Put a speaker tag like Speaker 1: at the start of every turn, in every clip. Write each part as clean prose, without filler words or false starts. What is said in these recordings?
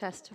Speaker 1: Test.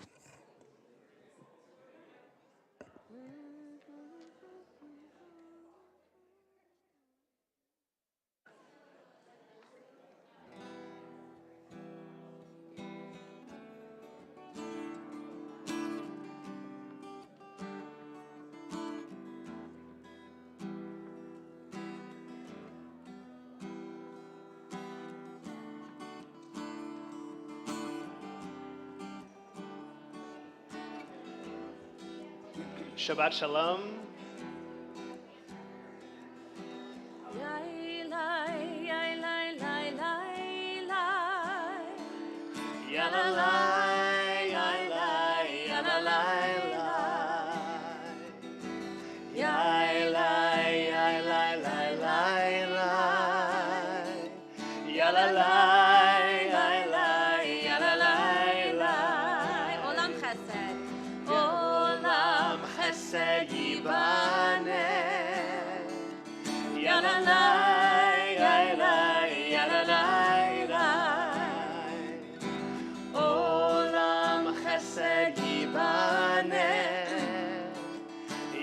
Speaker 2: Shabbat Shalom.
Speaker 1: Olam chesed.
Speaker 2: Olam chesed yibaneh. Yalalai, yalalai, yalalai, yalalai. Olam chesed yibaneh.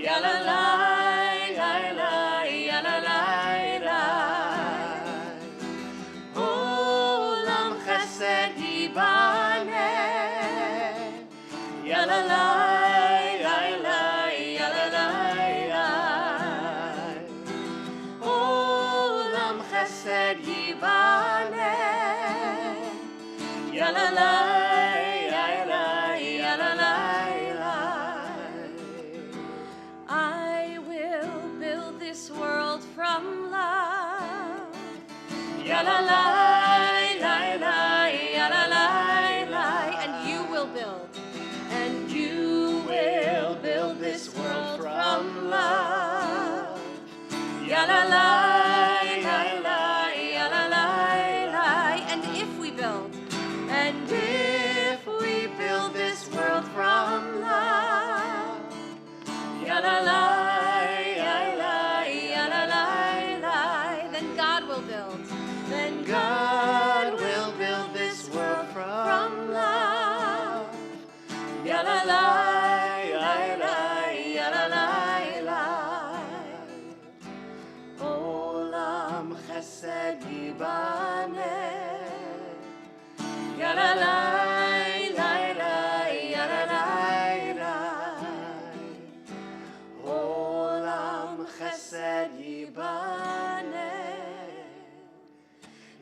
Speaker 2: Yalalai, yalalai, yalalai, yalalai. Olam chesed yibaneh. Yalalai, yalalai, yalalai, yalalai. Olam chesed yibaneh. Yalalai, yalalai, yalalai, yalalai.
Speaker 1: I will build this world from love.
Speaker 2: Yalalai, yalalai, yalalai,
Speaker 1: And you will build.
Speaker 2: And you will build this world from love. Yalalai, yalalai, yalalai,
Speaker 1: And if we build.
Speaker 2: And if we build this world from love, yalalai, yalalai, yalalai,
Speaker 1: Then God will build.
Speaker 2: then God will build this world from love. Yalalai, yalalai, yalalai, Olam chesed yibaneh. Yalalai, yalalai, yalalai, Olam chesed yibaneh.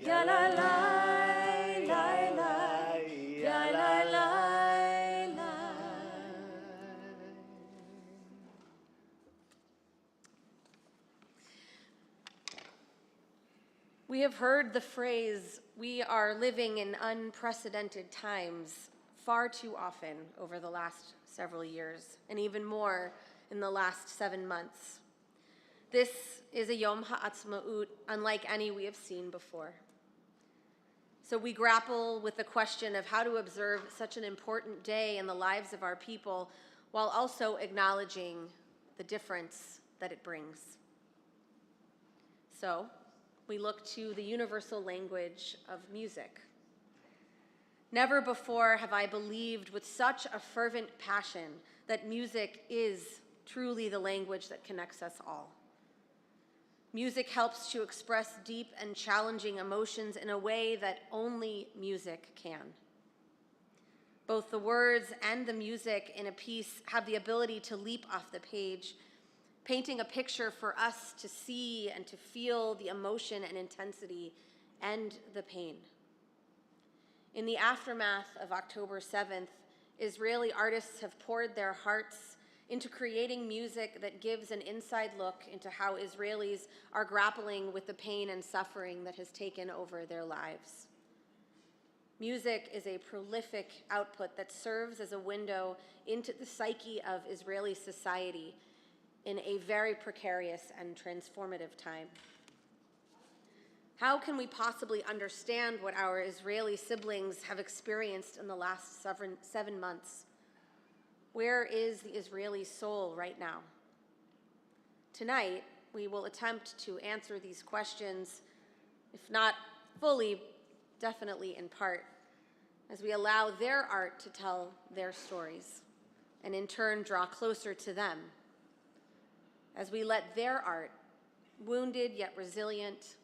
Speaker 2: Yalalai, yalalai, yalalai.
Speaker 1: We have heard the phrase, "We are living in unprecedented times," far too often over the last several years, and even more in the last 7 months. This is a Yom HaAtzmaut unlike any we have seen before. So we grapple with the question of how to observe such an important day in the lives of our people while also acknowledging the difference that it brings. So we look to the universal language of music. Never before have I believed with such a fervent passion that music is truly the language that connects us all. Music helps to express deep and challenging emotions in a way that only music can. Both the words and the music in a piece have the ability to leap off the page, painting a picture for us to see and to feel the emotion and intensity and the pain. In the aftermath of October 7th, Israeli artists have poured their hearts into creating music that gives an inside look into how Israelis are grappling with the pain and suffering that has taken over their lives. Music is a prolific output that serves as a window into the psyche of Israeli society in a very precarious and transformative time. How can we possibly understand what our Israeli siblings have experienced in the last 7 months? Where is the Israeli soul right now? Tonight, we will attempt to answer these questions, if not fully, definitely in part, as we allow their art to tell their stories, and in turn draw closer to them, as we let their art, wounded yet resilient,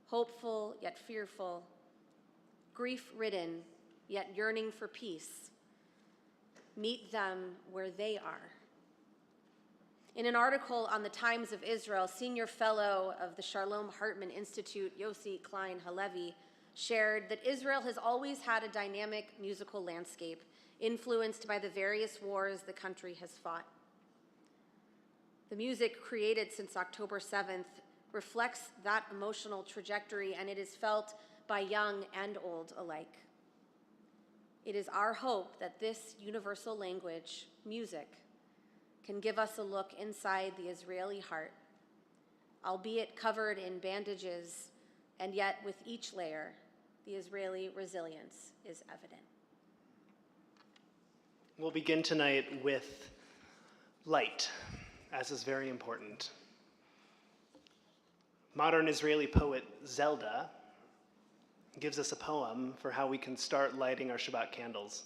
Speaker 1: hopeful yet fearful, grief-ridden yet yearning for peace, meet them where they are. In an article on the Times of Israel, senior fellow of the Shalom Hartman Institute, Yossi Klein Halevi, shared that Israel has always had a dynamic musical landscape influenced by the various wars the country has fought. The music created since October 7th reflects that emotional trajectory, and it is felt by young and old alike. It is our hope that this universal language, music, can give us a look inside the Israeli heart, albeit covered in bandages, and yet with each layer, the Israeli resilience is evident.
Speaker 3: We'll begin tonight with light, as is very important. Modern Israeli poet Zelda gives us a poem for how we can start lighting our Shabbat candles.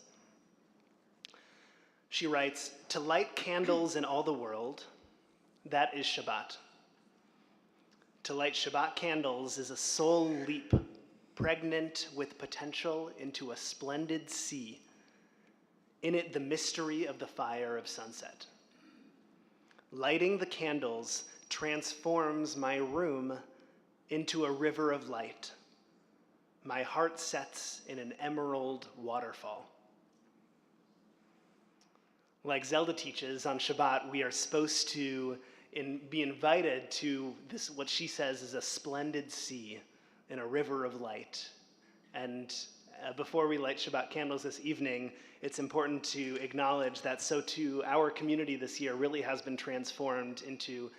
Speaker 3: She writes, "To light candles in all the world, that is Shabbat. To light Shabbat candles is a soul leap, pregnant with potential into a splendid sea. In it, the mystery of the fire of sunset. Lighting the candles transforms my room into a river of light. My heart sets in an emerald waterfall." Like Zelda teaches, on Shabbat, we are supposed to be invited to this, what she says is a splendid sea in a river of light. And before we light Shabbat candles this evening, it's important to acknowledge that so too our community this year really has been transformed into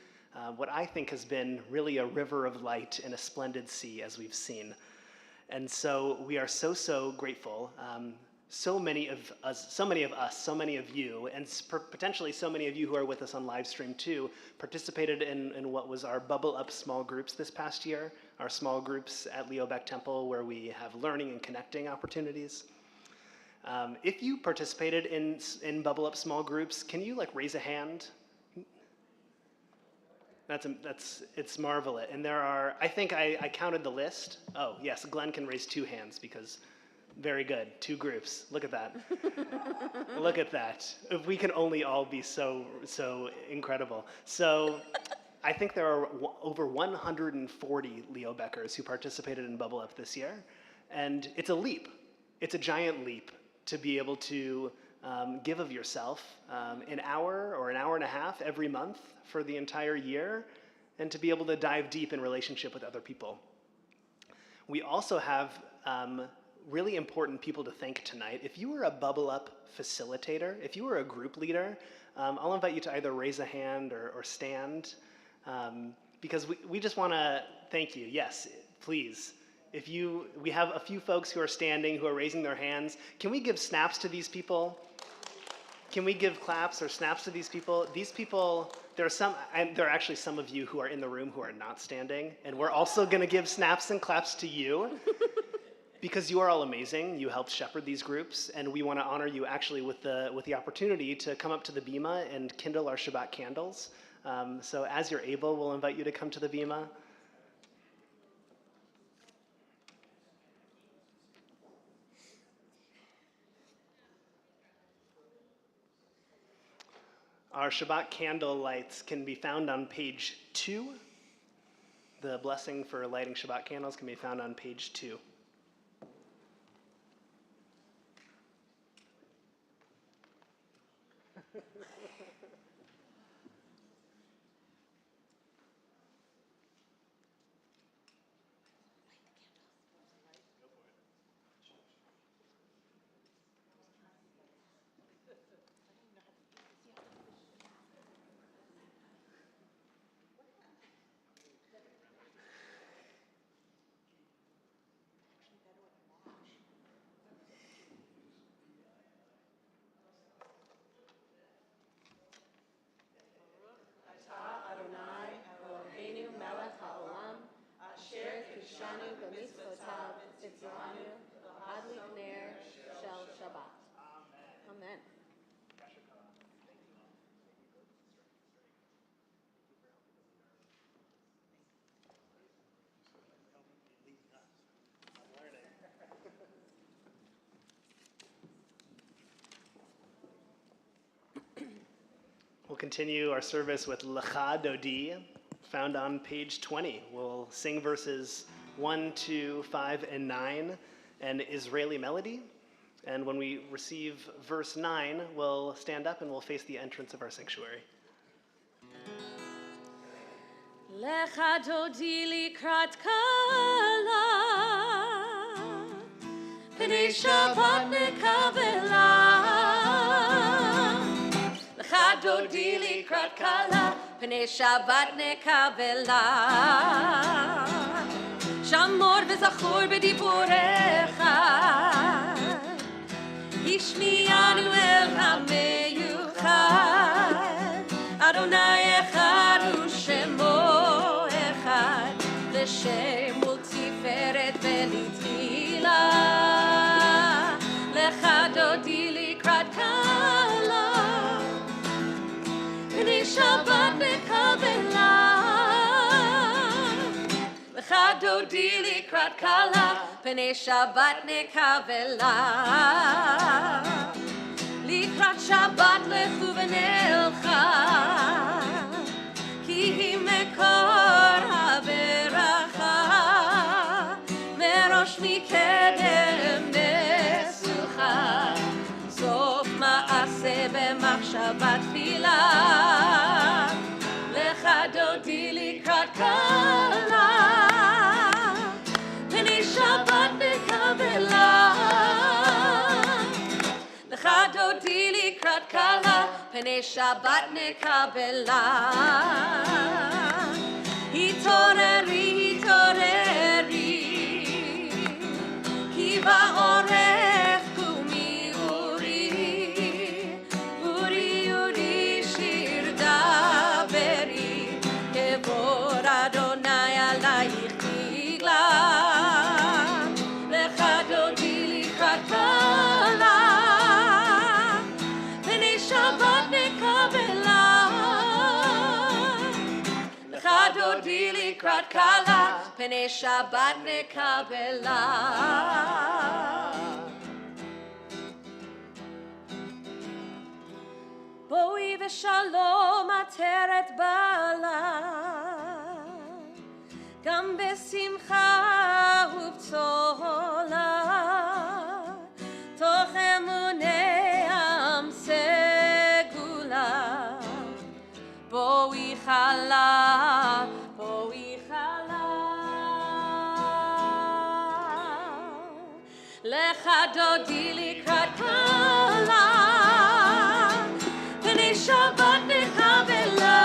Speaker 3: what I think has been really a river of light in a splendid sea, as we've seen. And so we are so grateful. So many of you, and potentially so many of you who are with us on live stream too, participated in what was our Bubble Up small groups this past year, our small groups at Leo Beck Temple, where we have learning and connecting opportunities. If you participated in Bubble Up small groups, can you raise a hand? It's marvelous. And there are, I think I counted the list. Oh yes, Glenn can raise 2 hands because. Very good, 2 groups. Look at that. Look at that. If we can only all be so incredible. So I think there are over 140 Leo Beckers who participated in Bubble Up this year. And it's a leap. It's a giant leap to be able to give of yourself an hour or an hour and a half every month for the entire year, and to be able to dive deep in relationship with other people. We also have really important people to thank tonight. If you were a Bubble Up facilitator, if you were a group leader, I'll invite you to either raise a hand or stand, because we just want to thank you. Yes, please. We have a few folks who are standing, who are raising their hands. Can we give snaps to these people? Can we give claps or snaps to these people? These people, there are actually some of you who are in the room who are not standing, and we're also going to give snaps and claps to you. Because you are all amazing, you helped shepherd these groups, and we want to honor you actually with the opportunity to come up to the bima and kindle our Shabbat candles. So as you're able, we'll invite you to come to the bima. Our Shabbat candle lights can be found on page 2. The blessing for lighting Shabbat candles can be found on page 2. We'll continue our service with Lecha Dodi, found on page 20. We'll sing verses 1, 2, 5, and 9, an Israeli melody. And when we receive verse 9, we'll stand up and we'll face the entrance of our sanctuary.
Speaker 1: Lecha dodi likrat kala, pnei Shabbat nekavela. Lecha dodi likrat kala, pnei Shabbat nekavela. Shamor v'zachor b'diburecha, yishmiyanu el hameyuchad, Adonai echad u'shemo echad, l'shem u'tiferet v'litchila. Lecha dodi likrat kala, pnei Shabbat nekavela. Lecha dodi likrat kala, pnei Shabbat nekavela. Likrat Shabbat lechu v'nelcha, ki hi mekor haberacha, merosh mikedem nesucha, sof ma'ase b'machshavat tfila. Lecha dodi likrat kala, pnei Shabbat nekavela. Lecha dodi likrat kala, pnei Shabbat nekavela. Hitoreri, hitoreri, ki ba'orech kumi uri, uri, uri, shir daveri, kevod Adonai alayich tigla. Lecha dodi likrat kala, pnei Shabbat nekavela. Lecha dodi likrat kala, pnei Shabbat nekavela. Boi v'shalom ateret bala, gam besimcha ub'tzola, toch emunei am segula. Boi chala, boi chala. Lecha dodi likrat kala, pnei Shabbat nekavela.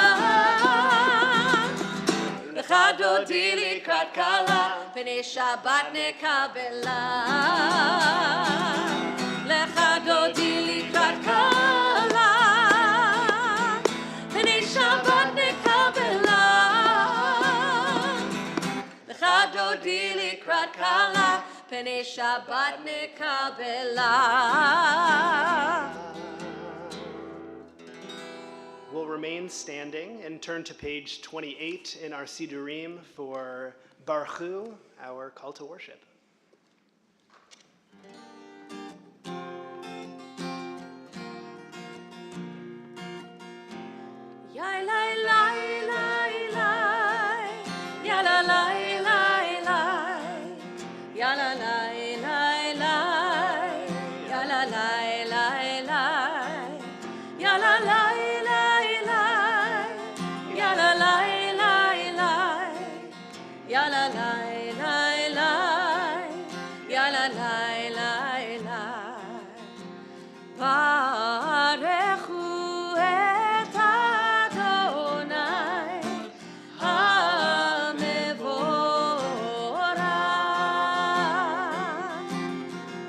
Speaker 1: Lecha dodi likrat kala, pnei Shabbat nekavela. Lecha dodi likrat kala, pnei Shabbat nekavela. Lecha dodi likrat kala, pnei Shabbat nekavela.
Speaker 3: We'll remain standing and turn to page 28 in our Sidurim for Baruchu, our call to worship.
Speaker 1: Yai lai lai lai lai, ya la lai lai lai, ya la lai lai lai, ya la lai lai lai, ya la lai lai lai, ya la lai lai lai, ya la lai lai lai, ya la lai lai lai. Barechu et Adonai hamevorach.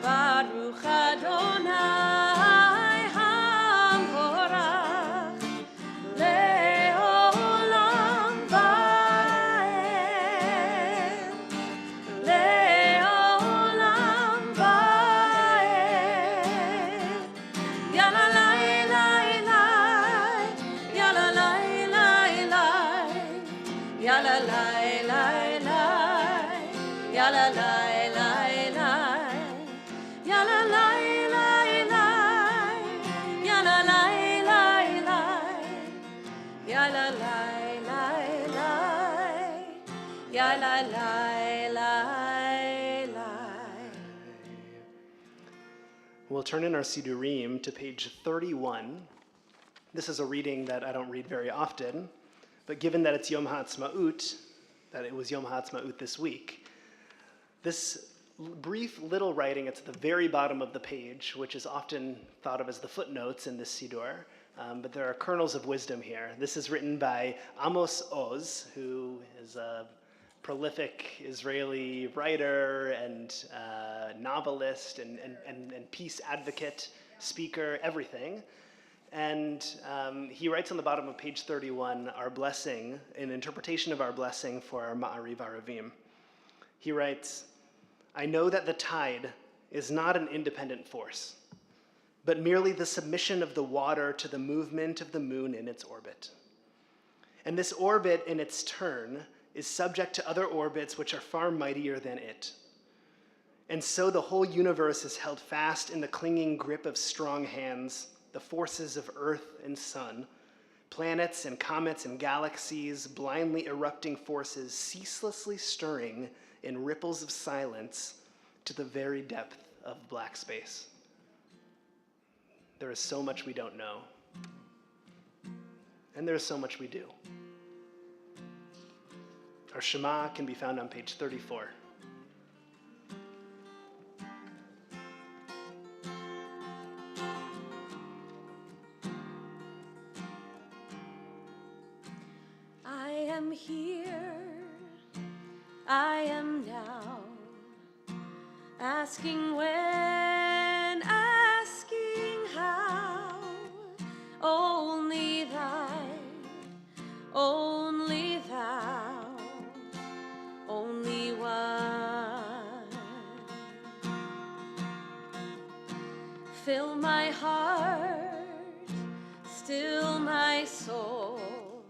Speaker 1: Baruch Adonai hamevorach le'olam va'ed, le'olam va'ed. Ya la lai lai lai, ya la lai lai lai, ya la lai lai lai, ya la lai lai lai, ya la lai lai lai, ya la lai lai lai,
Speaker 3: We'll turn in our Sidurim to page 31. This is a reading that I don't read very often, but given that it's Yom HaAtzmaut, that it was Yom HaAtzmaut this week, this brief little writing at the very bottom of the page, which is often thought of as the footnotes in this Siddur, but there are kernels of wisdom here. This is written by Amos Oz, who is a prolific Israeli writer and novelist and peace advocate, speaker, everything. And he writes on the bottom of page 31 our blessing, an interpretation of our blessing for our Ma'ariv Aravim. He writes, I know that the tide is not an independent force, but merely the submission of the water to the movement of the moon in its orbit. And this orbit in its turn is subject to other orbits which are far mightier than it. And so the whole universe is held fast in the clinging grip of strong hands, the forces of earth and sun, planets and comets and galaxies, blindly erupting forces ceaselessly stirring in ripples of silence to the very depth of black space. There is so much we don't know, and there is so much we do. Our Shema can be found on page 34.
Speaker 1: I am here, I am now, asking when, asking how, only thou, only one. Fill my heart, still my soul,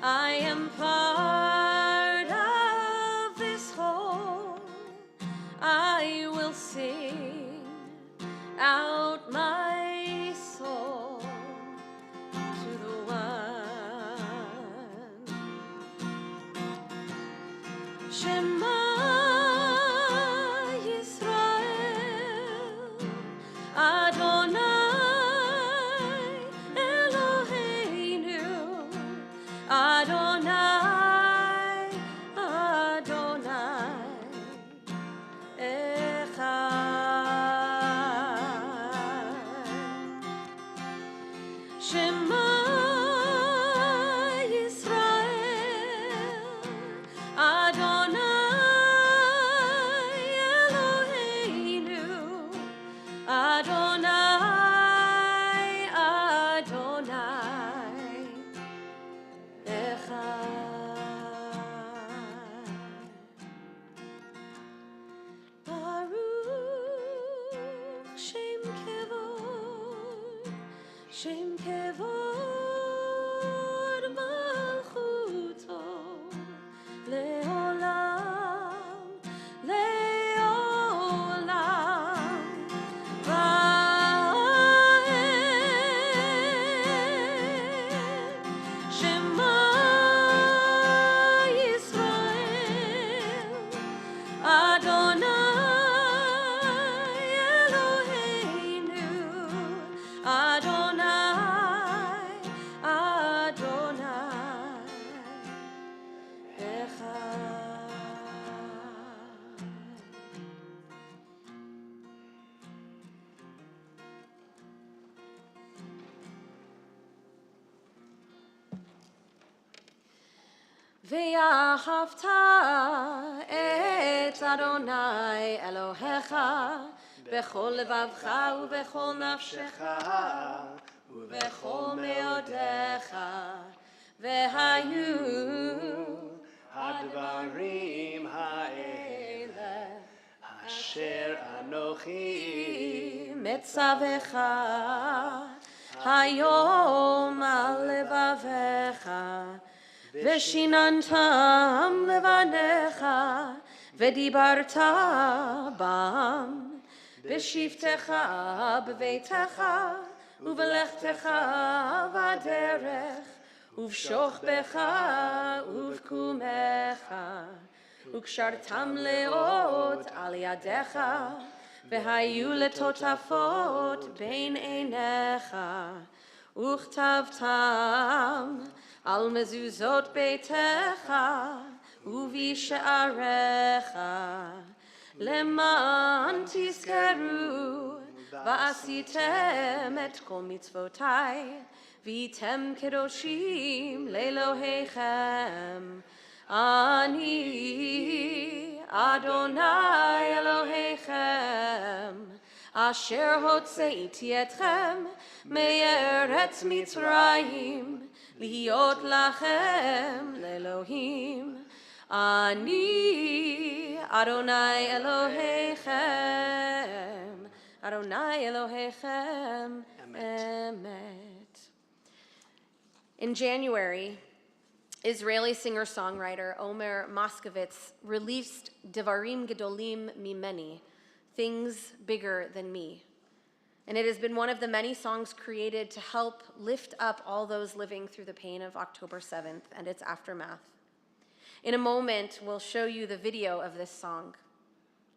Speaker 1: I am part of this whole. I will sing out my soul to the one. Shema Yisrael, Adonai Eloheinu, Adonai, Adonai, Echad. Shema Yisrael, Adonai Eloheinu, Adonai, Adonai, Echad. Baruch Shem Kevod, Shem Kevod Malchuto, Leolam, Leolam, Vaed. Shema Yisrael, Adonai Eloheinu, Adonai, Adonai, Echad. ואהבת את אדוני אלוהיך בכל לבבך ובכל נפשך ובכל מאודיך, והיו
Speaker 3: הדברים האלה אשר אנוכי
Speaker 1: מצווך היום על לבביך, ושיננתם לבניך, ודיברת בם, בשבתך בביתך, ובלכתך בדרך, ובשוכבך ובקומך, וקשרתם לאות על ידיך, והיו לטוטפות בין עיניך, וכתבתם על מזוזות ביתך ובשעריך, למען תזכרו ועשיתם את כל מצוותיי, והייתם קדושים לאלוהיכם. אני אדוני אלוהיכם, אשר הוצאתי אתכם מארץ מצרים, להיות לכם לאלוהים. אני אדוני אלוהיכם, אדוני אלוהיכם, אמת. In January, Israeli singer-songwriter Omer Moskovitz released Devarim Gedolim Mimeni, Things Bigger Than Me. And it has been one of the many songs created to help lift up all those living through the pain of October 7th and its aftermath. In a moment, we'll show you the video of this song,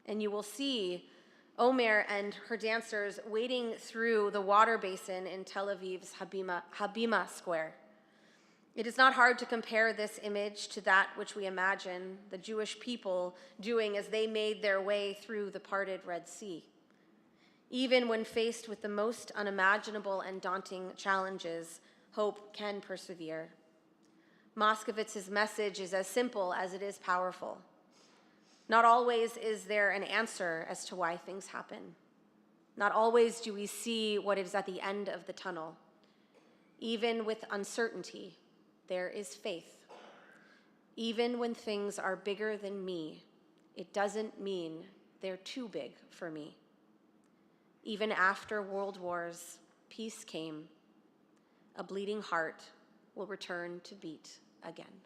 Speaker 1: and you will see Omer and her dancers wading through the water basin in Tel Aviv's Habima Square. It is not hard to compare this image to that which we imagine the Jewish people doing as they made their way through the parted Red Sea. Even when faced with the most unimaginable and daunting challenges, hope can persevere. Moskovitz's message is as simple as it is powerful. Not always is there an answer as to why things happen. Not always do we see what is at the end of the tunnel. Even with uncertainty, there is faith. Even when things are bigger than me, it doesn't mean they're too big for me. Even after world wars, peace came. A bleeding heart will return to beat again.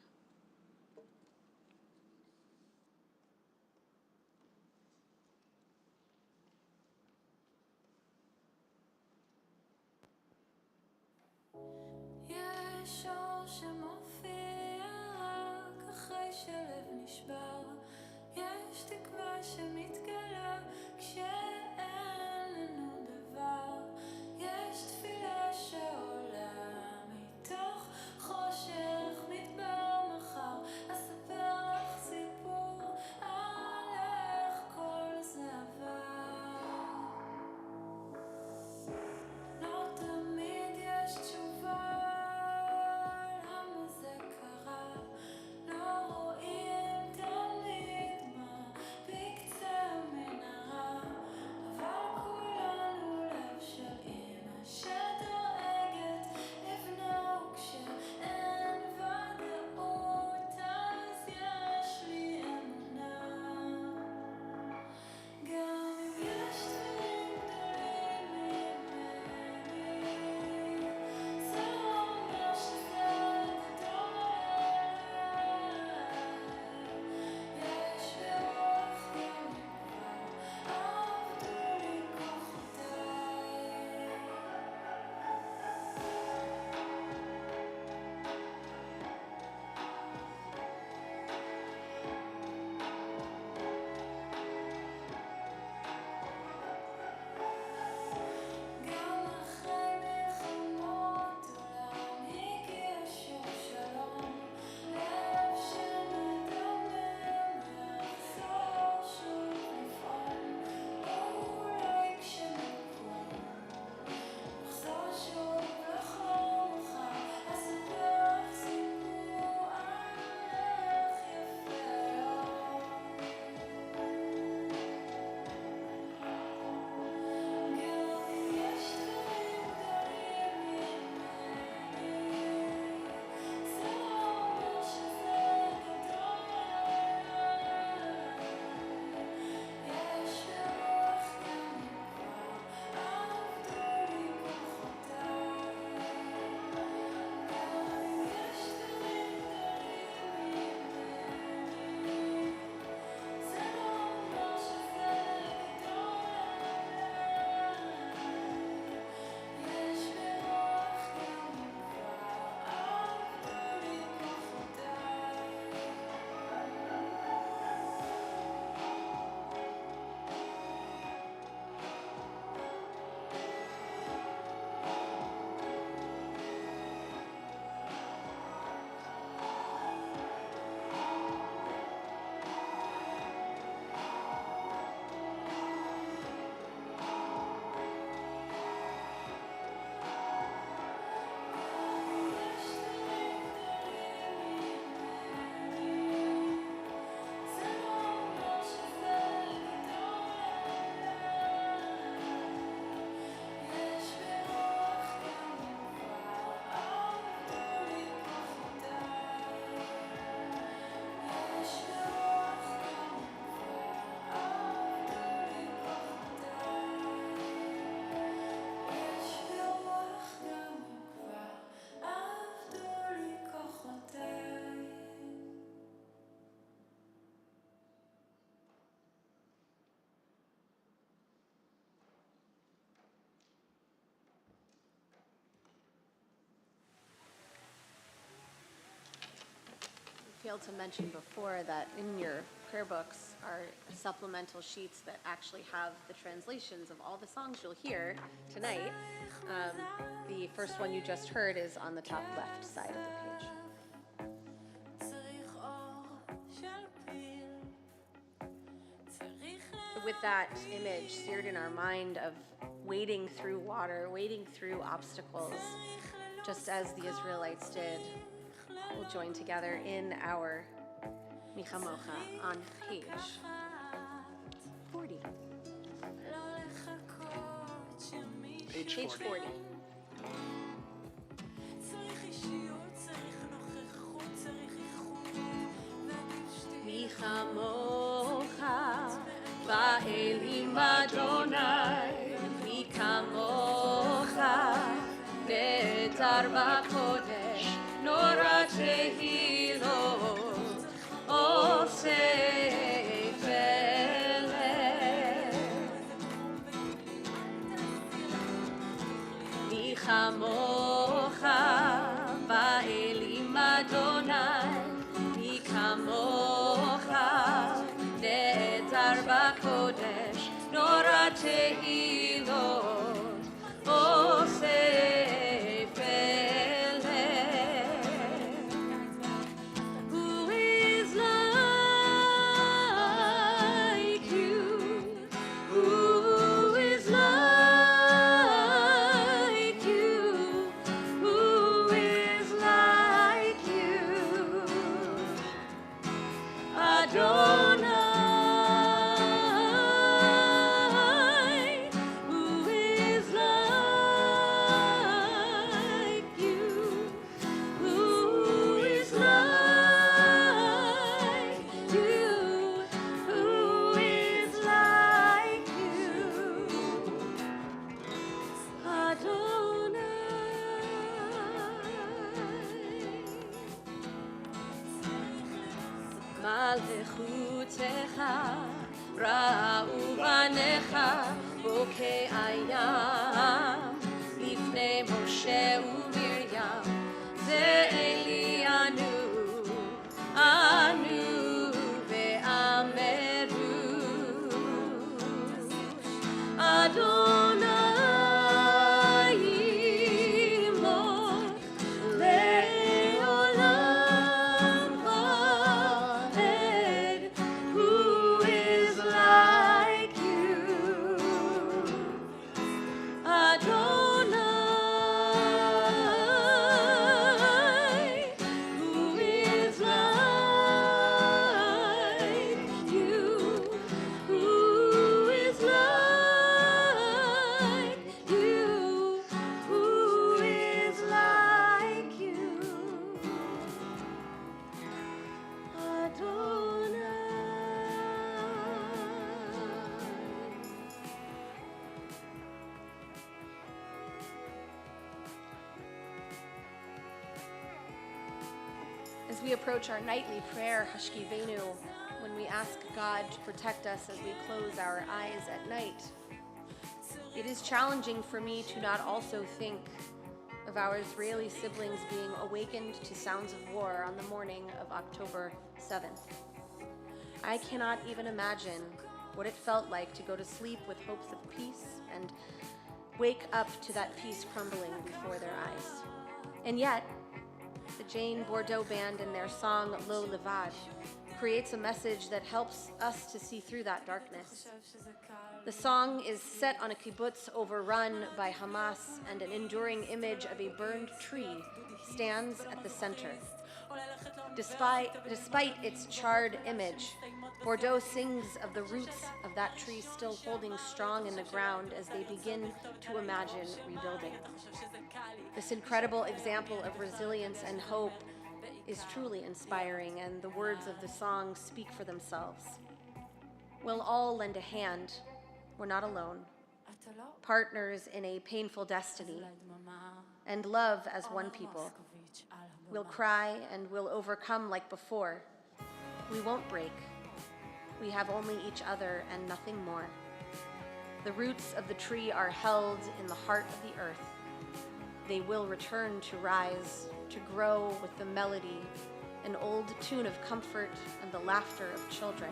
Speaker 4: יש אור שמופיע רק אחרי שלב נשבר, יש תקווה שמתגלה כשאין לנו דבר, יש תפילה שעולה מתוך חושך מדבר מחר, אספר לך סיפור על איך כל זה עבר. לא תמיד יש תשובה למה זה קרה, לא רואים תמיד מה בקצה המנהרה,
Speaker 1: failed to mention before that in your prayer books are supplemental sheets that actually have the translations of all the songs you'll hear tonight. The first one you just heard is on the top left side of the page.
Speaker 4: צריך אור של פיל, צריך
Speaker 1: With that image seared in our mind of wading through water, wading through obstacles, just as the Israelites did, we'll join together in our Michamocha on page 40.
Speaker 4: לא לחכות שמישהו
Speaker 3: Page
Speaker 1: Page
Speaker 3: 40.
Speaker 1: 40.
Speaker 4: צריך אישיות, צריך נוכחות, צריך איכות, ועדיף שתהיה
Speaker 1: Michamocha, Ba'elim Adonai, Michamocha, Netar B'Kodesh, Nora Tehilot, Osei Peleh. Michamocha, Ba'elim Adonai, Michamocha, Netar B'Kodesh, Nora Tehilot, Osei Peleh. Who is like you? Who is like you? Who is like you? Adonai, who is like you? Who is like you? Who is like you? Adonai. מלכותך ראו בניך בוקי הים לפני משה ומרים זה אלי ענו ואמרו אדוני ימלוך לעולם ועד. Who is like you? Adonai, who is like you? Who is like you? Who is like you? Adonai. As we approach our nightly prayer, Hashkivenu, when we ask God to protect us as we close our eyes at night, it is challenging for me to not also think of our Israeli siblings being awakened to sounds of war on the morning of October 7th. I cannot even imagine what it felt like to go to sleep with hopes of peace and wake up to that peace crumbling before their eyes. And yet, the Jane Bordeaux Band in their song Lo Levad creates a message that helps us to see through that darkness. The song is set on a kibbutz overrun by Hamas, and an enduring image of a burned tree stands at the center. Despite its charred image, Bordeaux sings of the roots of that tree still holding strong in the ground as they begin to imagine rebuilding. This incredible example of resilience and hope is truly inspiring, and the words of the song speak for themselves. We'll all lend a hand. We're not alone. Partners in a painful destiny, and love as one people. We'll cry and we'll overcome like before. We won't break. We have only each other and nothing more. The roots of the tree are held in the heart of the earth. They will return to rise, to grow with the melody an old tune of comfort and the laughter of children.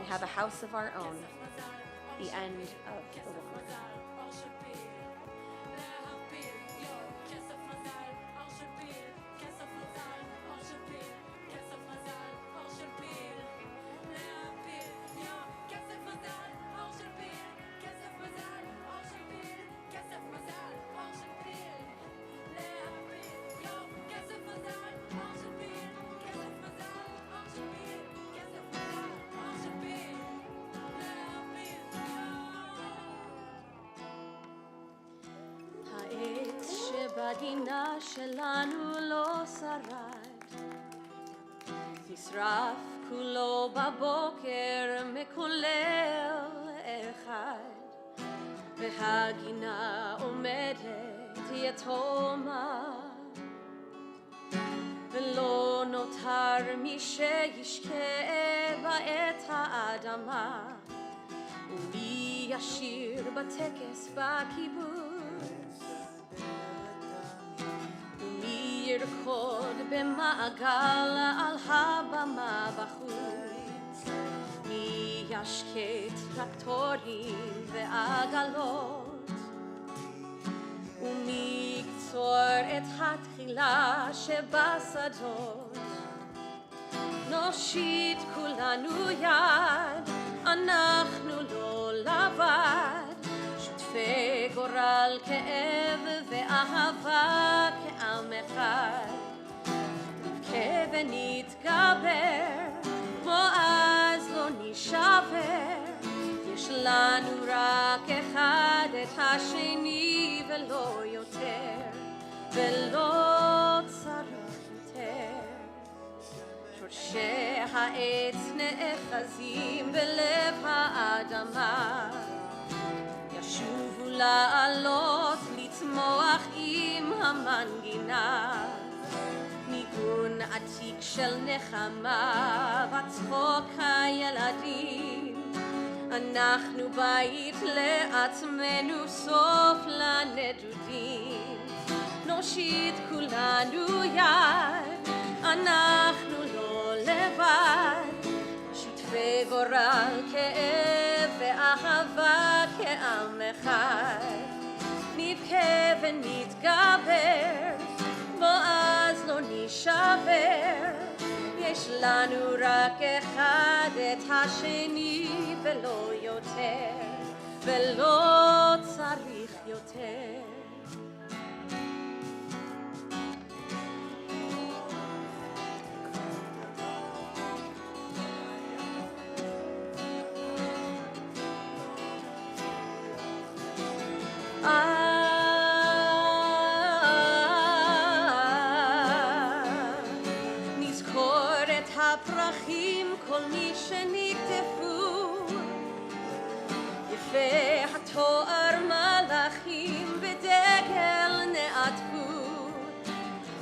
Speaker 1: We have a house of our own, the end of the woman. העץ שבגינה שלנו לא שרד, נשרף כולו בבוקר מקולל אחד, והגינה עומדת יתומה, ולא נותר מי שישקה בה את האדמה, ומי ישיר בטקס בקיבוץ, ומי ירקוד במעגל על הבמה בחוץ, מי ישקט טרקטורים ועגלות, ומי יקצור את התחילה שבשדות. נושיט כולנו יד, אנחנו לא לבד, שותפי גורל, כאב ואהבה כעם אחד. נבכה ונתגבר, כמו אז לא נשבר, יש לנו רק אחד, את השני ולא יותר, ולא צריך יותר. שורשי העץ נאחזים בלב האדמה, ישובו לעלות לצמוח עם המנגינה, ניגון עתיק של נחמה בצחוק הילדים. אנחנו בית לעצמנו, סוף לנדודים. נושיט כולנו יד, אנחנו לא לבד, שותפי גורל, כאב ואהבה כעם אחד. נבכה ונתגבר, בו אז לא נשבר, יש לנו רק אחד, את השני ולא יותר, ולא צריך יותר. נזכור את הפרחים, כל מי שנקטפו, יפה התואר מלאכים בדגל נעטפו,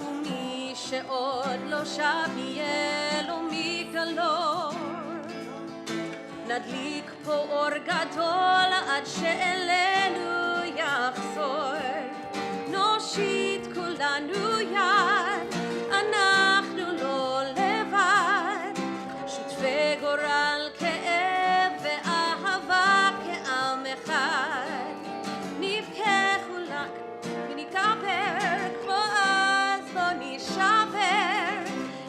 Speaker 1: ומי שעוד לא שב מאלו מגלור, נדליק פה אור גדול עד שאלינו יחזור. נושיט כולנו יד, אנחנו לא לבד, שותפי גורל, כאב ואהבה כעם אחד. נבכה חולק ונתגבר, כמו אז לא נשבר,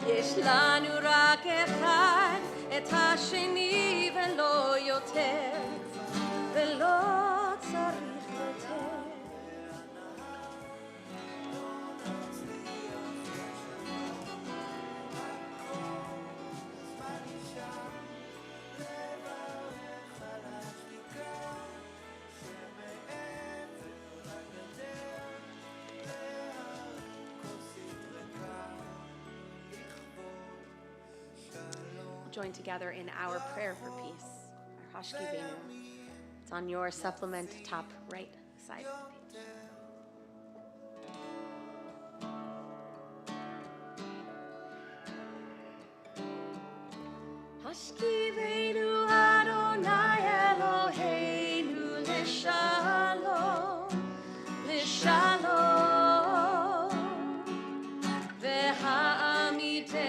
Speaker 1: יש לנו רק אחד, את השני ולא יותר, ולא צריך יותר. Join together in our prayer for peace, our Hashkivenu. It's on your supplement, top right side of the page. Hashkivenu Adonai Eloheinu l'shalom, l'shalom, v'ha'amidenu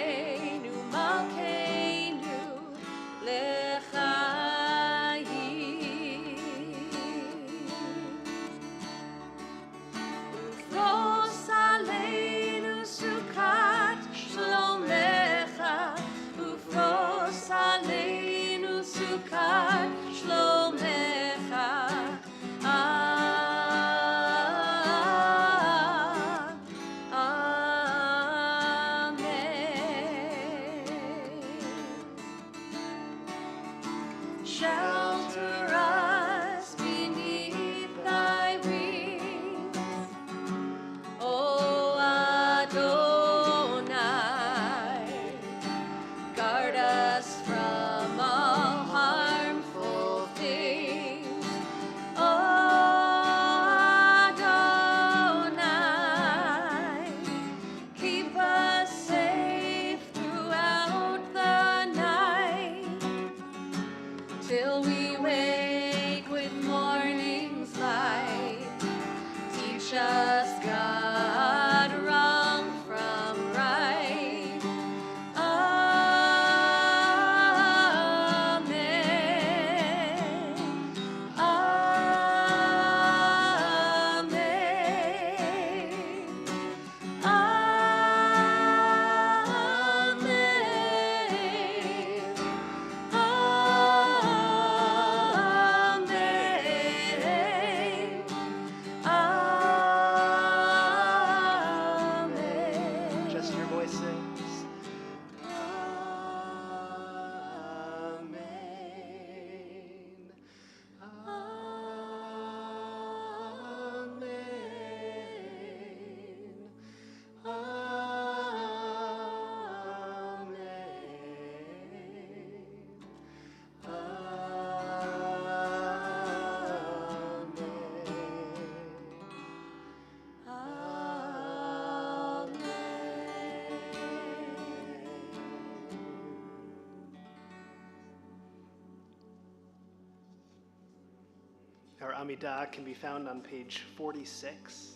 Speaker 3: Our Amidah can be found on page 46.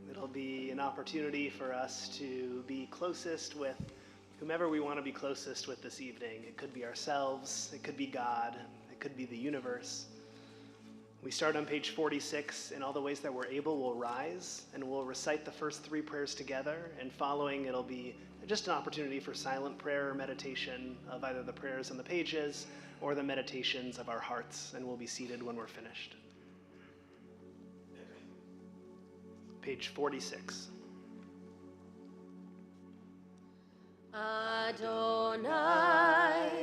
Speaker 3: It'll be an opportunity for us to be closest with whomever we want to be closest with this evening. It could be ourselves, it could be God, it could be the universe. We start on page 46. In all the ways that we're able, we'll rise and we'll recite the first 3 prayers together, and following it'll be just an opportunity for silent prayer or meditation of either the prayers on the pages or the meditations of our hearts, and we'll be seated when we're finished. Page 46.
Speaker 1: Adonai,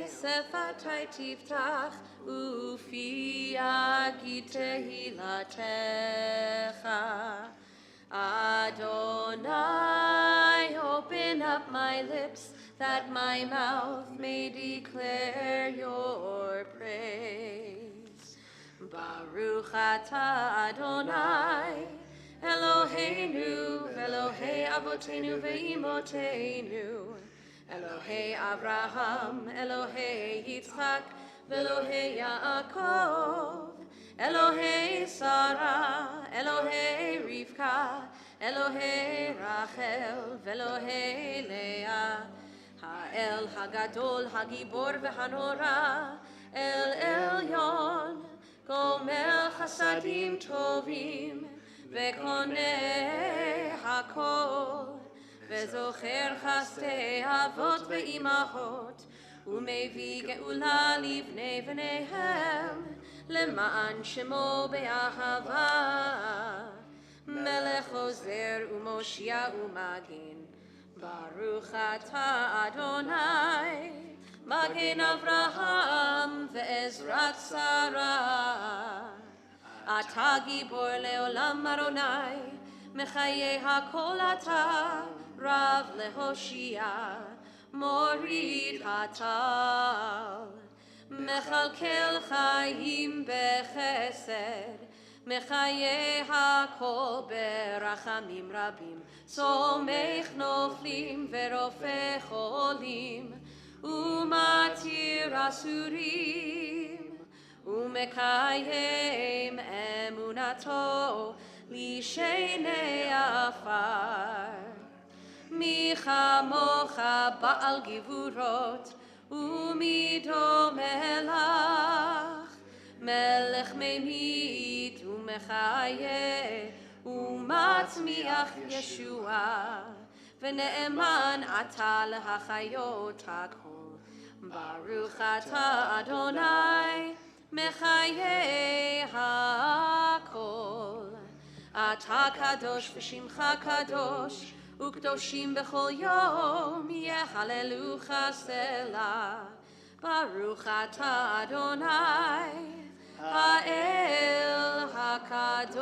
Speaker 1: sefatai tiftach, ufi yagid tehilatecha. Adonai, open up my lips, that my mouth may declare your praise. Baruch atah Adonai, Eloheinu, Elohei Avotenu ve'imotenu, Elohei Abraham, Elohei Yitzchak, Elohei Yaakov, Elohei Sarah, Elohei Rivka, Elohei Rachel, Elohei Leah, Ha'el Hagadol, Hagibor ve'hanora, El Elyon, Gomel Chasadim Tovim, וקונה הכל, וזוכר חסדי אבות ואימהות, ומביא גאולה לבני בניהם, למען שמו באהבה. מלך עוזר ומושיע ומגן, ברוך אתה אדוני, מגן אברהם ועזרת שרה. אתה גיבור לעולם ארוני, מחיי הכל אתה, רב להושיע, מוריד הטל. מכלכל חיים בחסד, מחיי הכל ברחמים רבים, צומח נופלים ורופא חולים, ומתיר אסורים. ומקיים אמונתו לשני עפר. מי כמוך בעל גבורות ומי דומה לך, מלך ממית ומחיה ומצמיח ישועה, ונאמן אתה להחיות הכל. ברוך אתה אדוני מחיי הכל. אתה קדוש ושמך קדוש, וקדושים בכל יום יהללוך סלה. ברוך אתה אדוני האל הקדוש.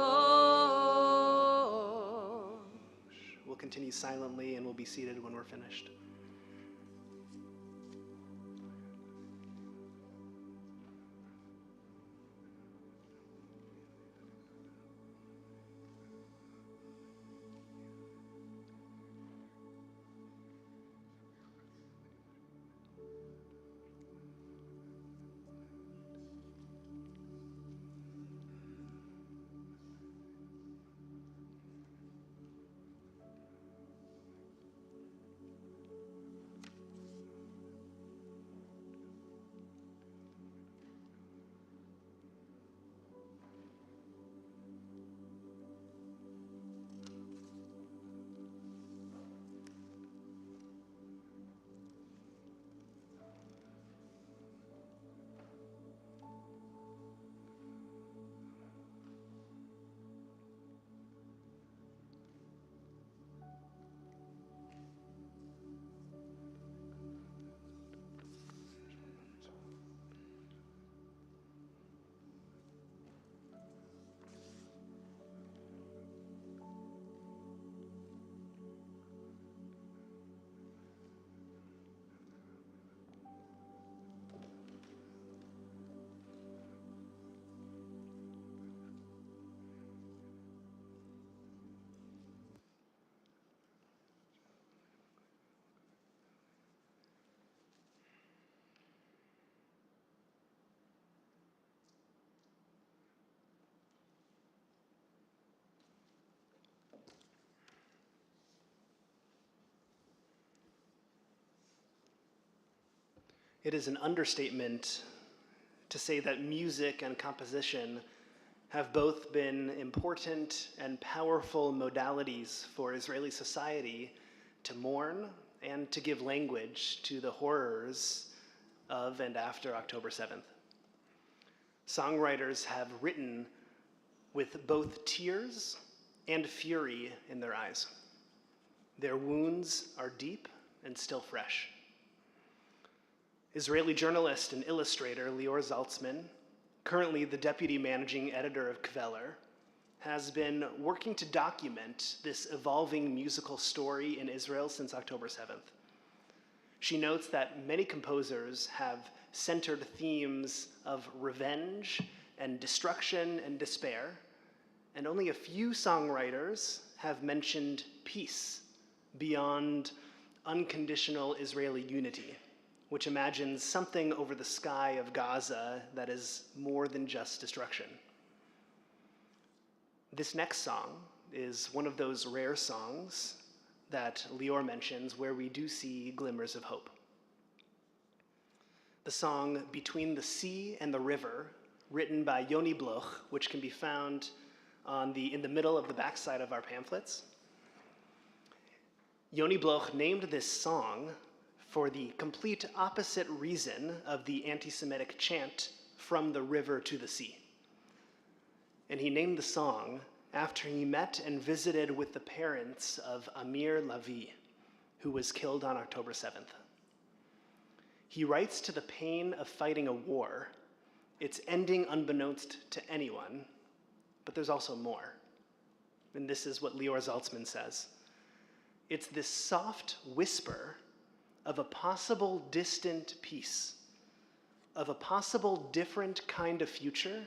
Speaker 3: We'll continue silently and we'll be seated when we're finished. It is an understatement to say that music and composition have both been important and powerful modalities for Israeli society to mourn and to give language to the horrors of and after October 7th. Songwriters have written with both tears and fury in their eyes. Their wounds are deep and still fresh. Israeli journalist and illustrator Lior Zaltzman, currently the deputy managing editor of Kveler, has been working to document this evolving musical story in Israel since October 7th. She notes that many composers have centered themes of revenge and destruction and despair, and only a few songwriters have mentioned peace beyond unconditional Israeli unity, which imagines something over the sky of Gaza that is more than just destruction. This next song is one of those rare songs that Lior mentions where we do see glimmers of hope. The song Between the Sea and the River, written by Yoni Bloch, which can be found in the middle of the backside of our pamphlets. Yoni Bloch named this song for the complete opposite reason of the anti-Semitic chant, "From the river to the sea." And he named the song after he met and visited with the parents of Amir Lavi, who was killed on October 7th. He writes to the pain of fighting a war, its ending unbeknownst to anyone, but there's also more. And this is what Lior Zaltzman says. It's this soft whisper of a possible distant peace, of a possible different kind of future,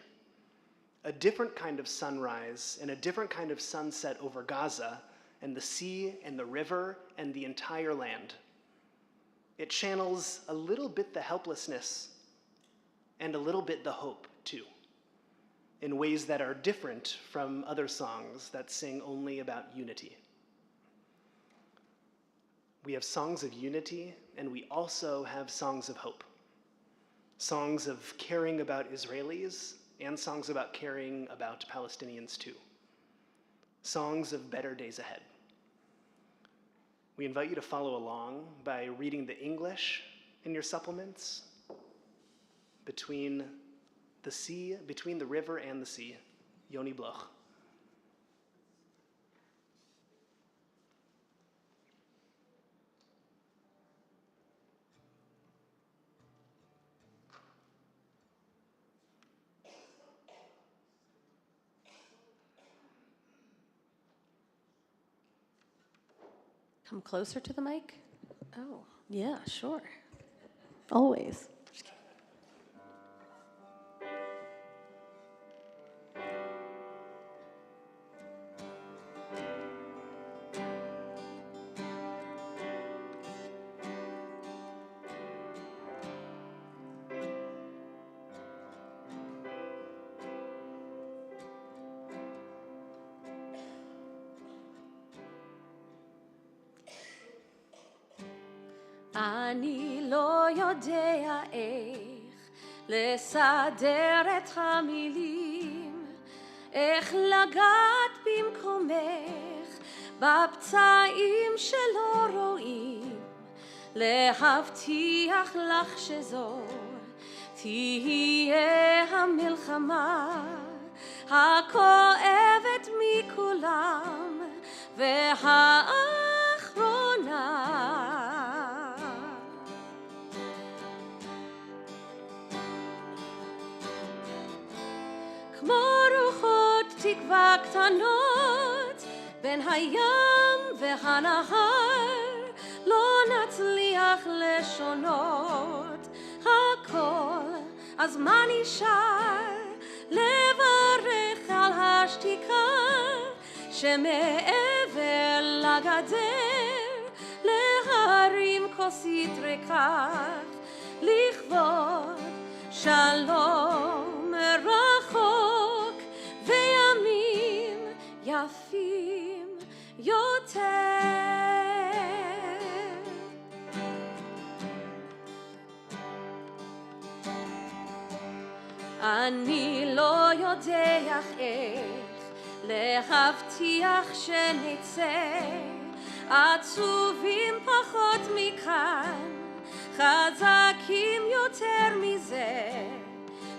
Speaker 3: a different kind of sunrise and a different kind of sunset over Gaza and the sea and the river and the entire land. It channels a little bit the helplessness and a little bit the hope, too, in ways that are different from other songs that sing only about unity. We have songs of unity, and we also have songs of hope. Songs of caring about Israelis, and songs about caring about Palestinians too. Songs of better days ahead. We invite you to follow along by reading the English in your supplements, Between the River and the Sea, Yoni Bloch.
Speaker 1: Come closer to the mic? Oh, yeah, sure. Always. Just kidding. אני לא יודע איך לסדר את המילים, איך לגעת במקומך בפצעים שלא רואים, להבטיח לך שזו תהיה המלחמה הכואבת מכולם והאחרונה. כמו רוחות תקווה קטנות בין הים והנהר, לא נצליח לשונות הכל, אז מה נשאר? לברך על השתיקה שמעבר לגדר, להרים כוסית ריקה לכבוד שלום רחוק וימים יפים יותר. אני לא יודע איך להבטיח שנצא עצובים פחות מכאן, חזקים יותר מזה,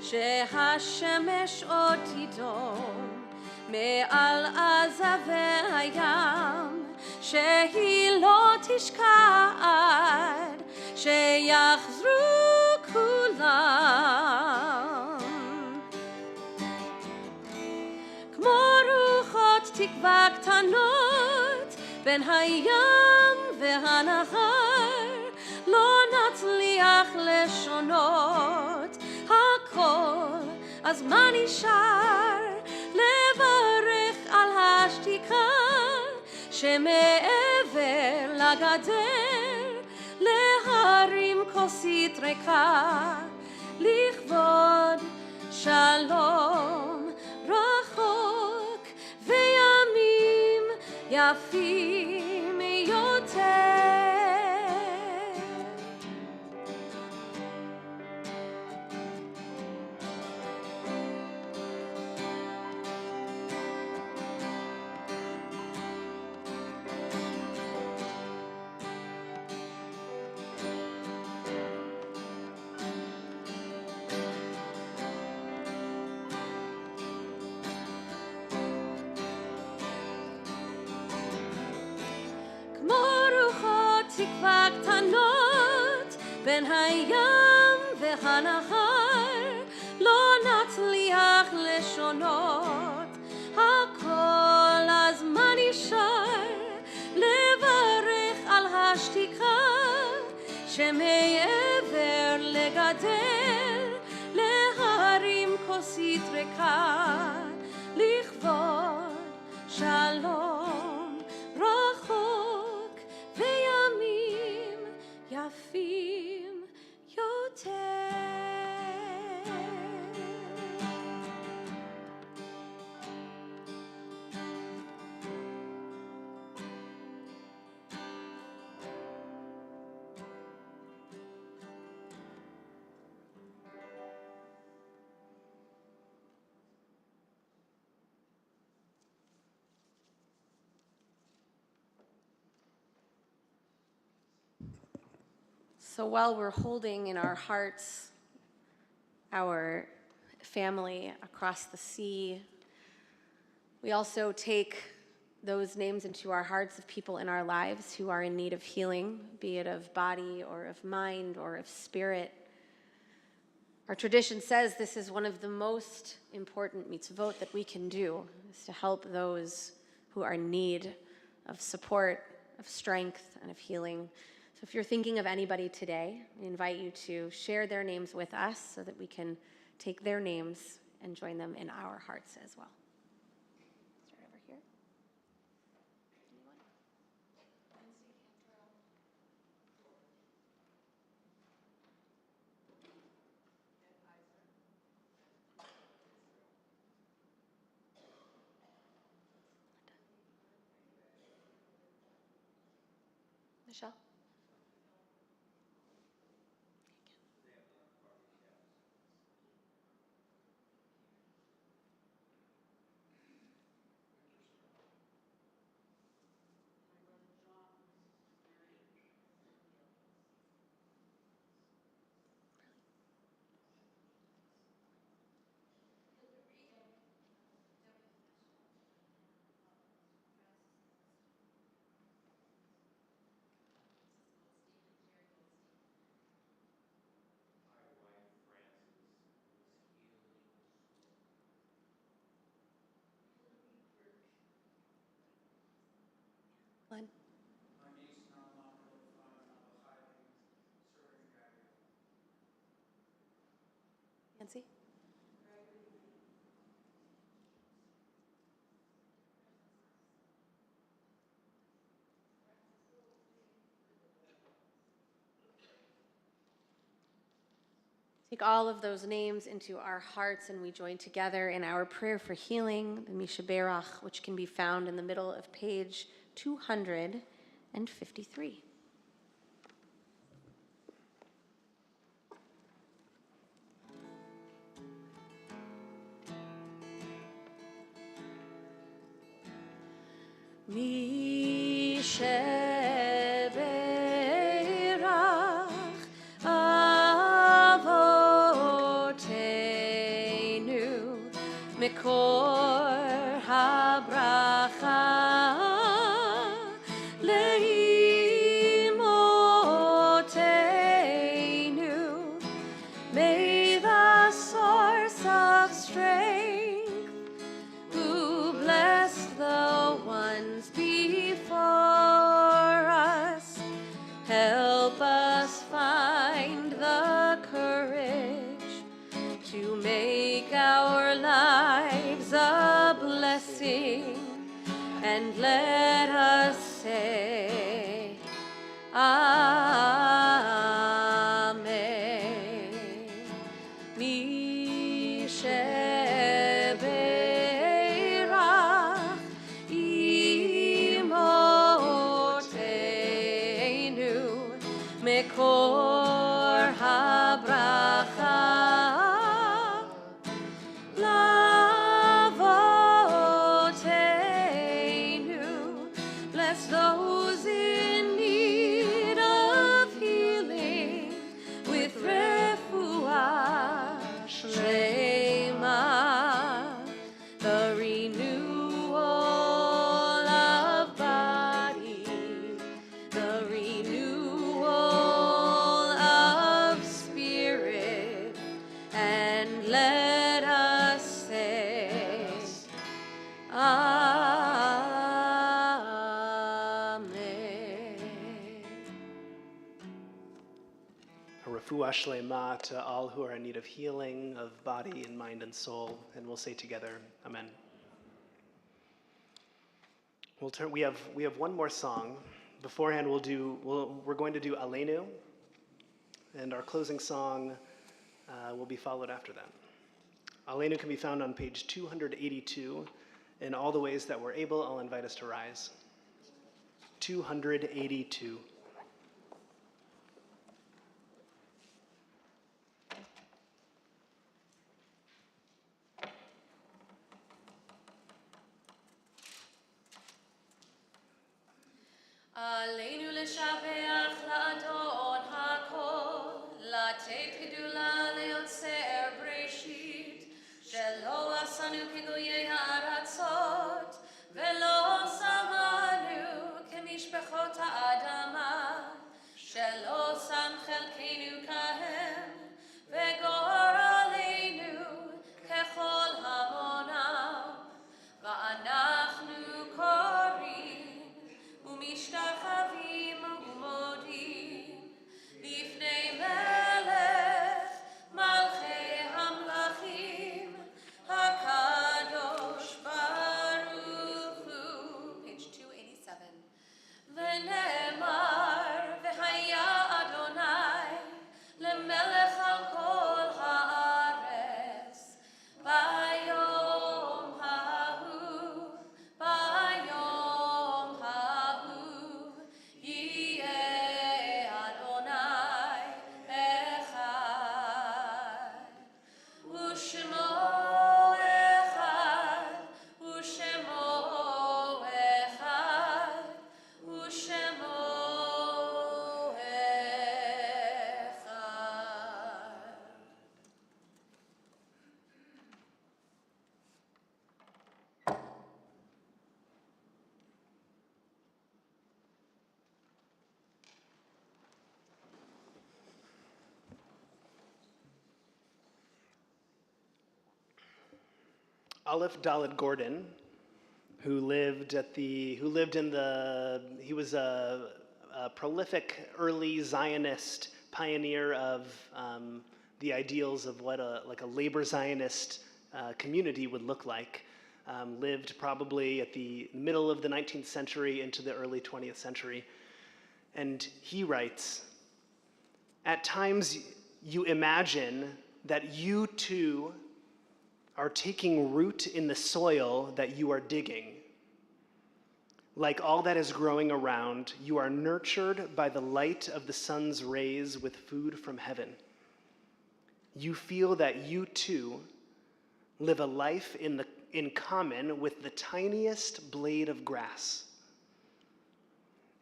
Speaker 1: שהשמש עוד תידום מעל עזה והים, שהיא לא תשקע עד שיחזרו כולם. כמו רוחות תקווה קטנות בין הים והנהר, לא נצליח לשונות הכל, אז מה נשאר? לברך על השתיקה שמעבר לגדר, להרים כוסית ריקה לכבוד שלום רחוק וימים יפים יותר. תקווה קטנות בין הים והנהר, לא נצליח לשונות הכל, אז מה נשאר? לברך על השתיקה שמעבר לגדר, להרים כוסית ריקה לכבוד שלום רחוק וימים יפים יותר. So while we're holding in our hearts our family across the sea, we also take those names into our hearts of people in our lives who are in need of healing, be it of body or of mind or of spirit. Our tradition says this is one of the most important mitzvot that we can do, is to help those who are in need of support, of strength, and of healing. So if you're thinking of anybody today, I invite you to share their names with us so that we can take their names and join them in our hearts as well. Start over here. Michelle? Glenn? Nancy? Take all of those names into our hearts and we join together in our prayer for healing, the Mishaberach, which can be found in the middle of page 253. מקור הברכה לאבותינו. Bless those in need of healing with refuah shlema, the renewal of body, the renewal of spirit, and let us say, Amen.
Speaker 3: A refuah shlema to all who are in need of healing of body and mind and soul, and we'll say together, Amen. We have one more song. Beforehand, we're going to do Aleinu, and our closing song will be followed after that. Aleinu can be found on page 282. In all the ways that we're able, I'll invite us to rise. 282.
Speaker 1: עלינו לשבח לאדון הכל, לתת גדולה ליוצר בראשית, שלא עשנו כגויי הארצות, ולא שמנו כמשפחות האדמה, שלא שם חלקנו כהם, וגורלנו ככל המונם, ואנחנו קוראים ומשתחווים ומודים לפני מלך מלכי המלכים הקדוש ברוך הוא. Page 287. ונאמר והיה אדוני למלך על כל הארץ ביום ההוא, ביום ההוא יהיה אדוני אחד, ושמו אחד, ושמו אחד, ושמו אחד.
Speaker 3: Aleph Dalet Gordon, he was a prolific early Zionist pioneer of the ideals of what a labor Zionist community would look like. Lived probably at the middle of the 19th century into the early 20th century. And he writes, "At times you imagine that you too are taking root in the soil that you are digging. Like all that is growing around, you are nurtured by the light of the sun's rays with food from heaven. You feel that you too live a life in common with the tiniest blade of grass,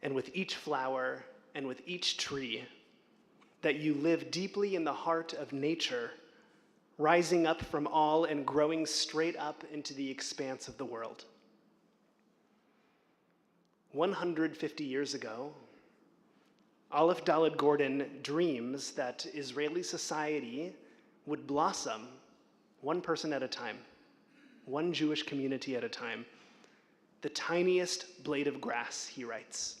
Speaker 3: and with each flower and with each tree, that you live deeply in the heart of nature, rising up from all and growing straight up into the expanse of the world." 150 years ago, Aleph Dalet Gordon dreams that Israeli society would blossom one person at a time, one Jewish community at a time. The tiniest blade of grass, he writes,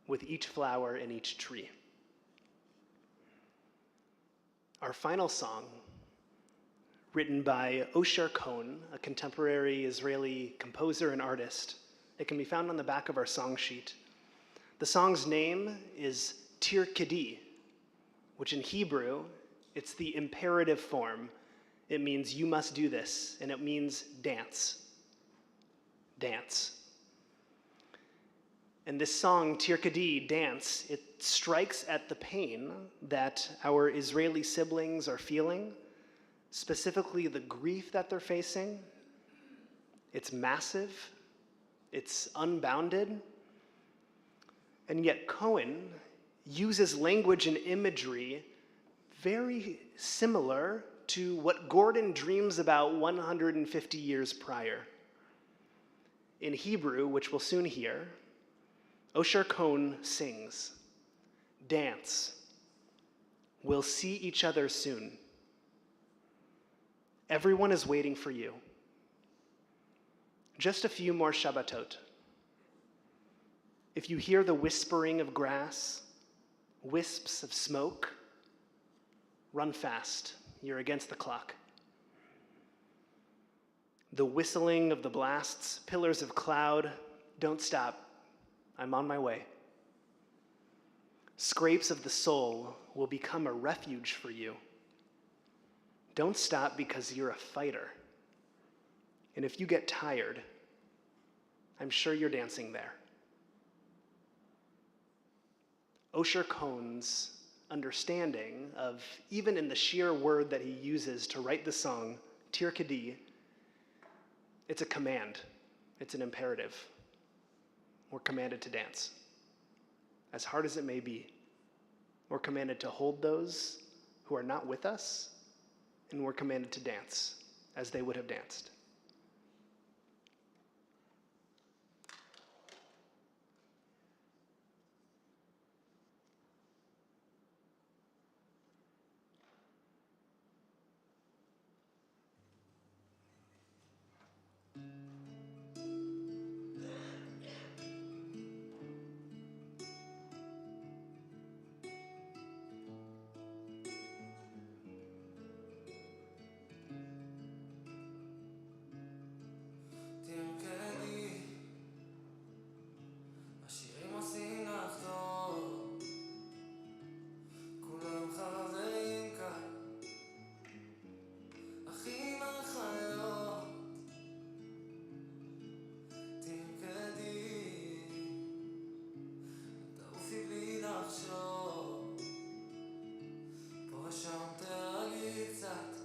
Speaker 3: with each flower and each tree. Our final song, written by Osher Cohn, a contemporary Israeli composer and artist. It can be found on the back of our song sheet. The song's name is Tir Kedi, which in Hebrew, it's the imperative form. It means you must do this, and it means dance. Dance. And this song, Tirkadi, dance, it strikes at the pain that our Israeli siblings are feeling, specifically the grief that they're facing. It's massive, it's unbounded, and yet Cohen uses language and imagery very similar to what Gordon dreams about 150 years prior. In Hebrew, which we'll soon hear, Osher Cohen sings, "Dance, we'll see each other soon. Everyone is waiting for you. Just a few more Shabbatot. If you hear the whispering of grass, wisps of smoke, run fast, you're against the clock. The whistling of the blasts, pillars of cloud, don't stop, I'm on my way. Scrapes of the soul will become a refuge for you. Don't stop because you're a fighter. And if you get tired, I'm sure you're dancing there." Osher Cohen's understanding of, even in the sheer word that he uses to write the song, Tirkadi, it's a command, it's an imperative. We're commanded to dance. As hard as it may be, we're commanded to hold those who are not with us, and we're commanded to dance as they would have danced.
Speaker 4: תרקדי, השירים עושים לך טוב, כולם חברים כאן, אחים אחיות. תרקדי, תעופי בלי לחשוב, פה ושם תרגי קצת,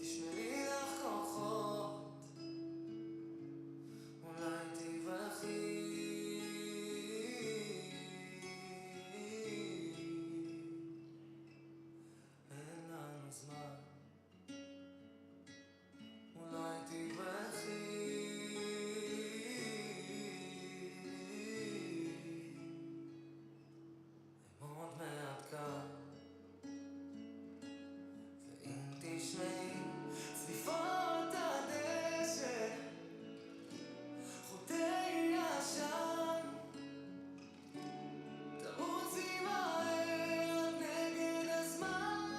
Speaker 4: תשמרי לך כוחות, אולי תברכי. אין לנו זמן, אולי תברכי. הם עוד מעט כאן, ואם תשמעי צליפות הדשא חוטי עשן, תרוצי מהר נגד הזמן,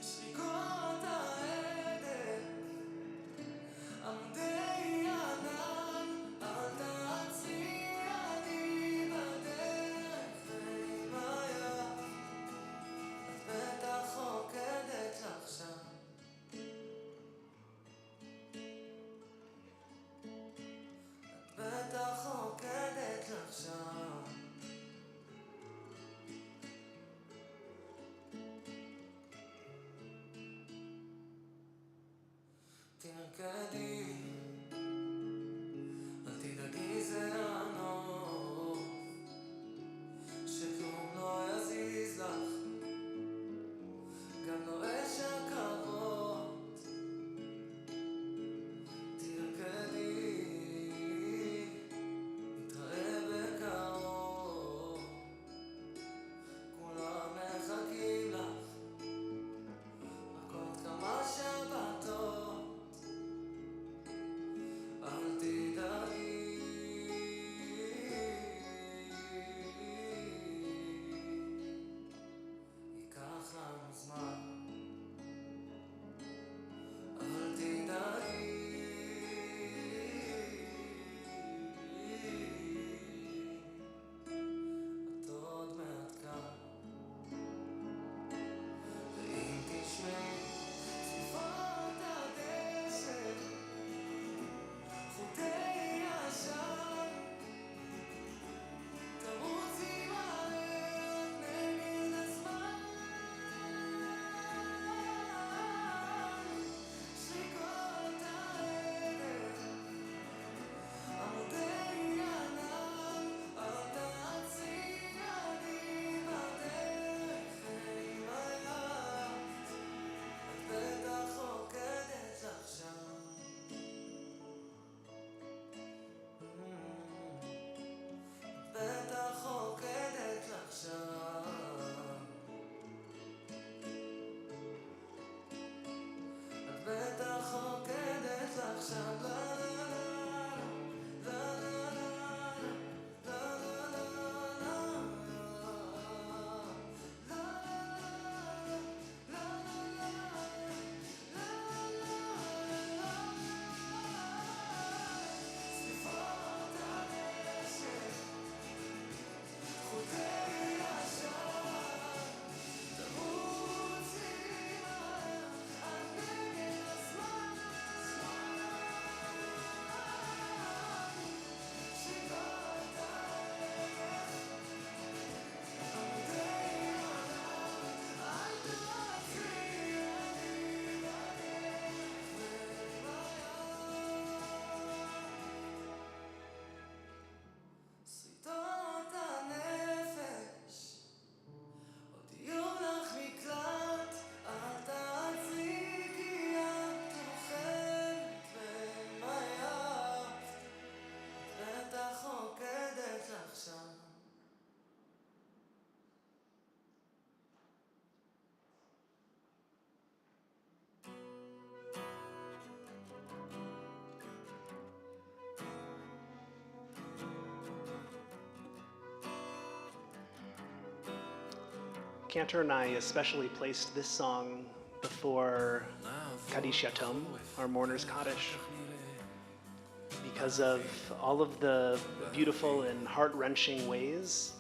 Speaker 4: שריקות ההדק, עמודי ענן, אל תעצרי אני בדרך, ועם היד את בטח רוקדת לך שם. בטח רוקדת לך שם. תרקדי, אל תדאגי זה הנוף, שכלום לא יזיז לך, גם לא אש הקרבות. תרקדי, נתראה בקרוב, כולם מחכים לך, רק עוד כמה שבתות,
Speaker 3: Cantor and I especially placed this song before Kaddish Yatom, our mourner's Kaddish, because of all of the beautiful and heart-wrenching ways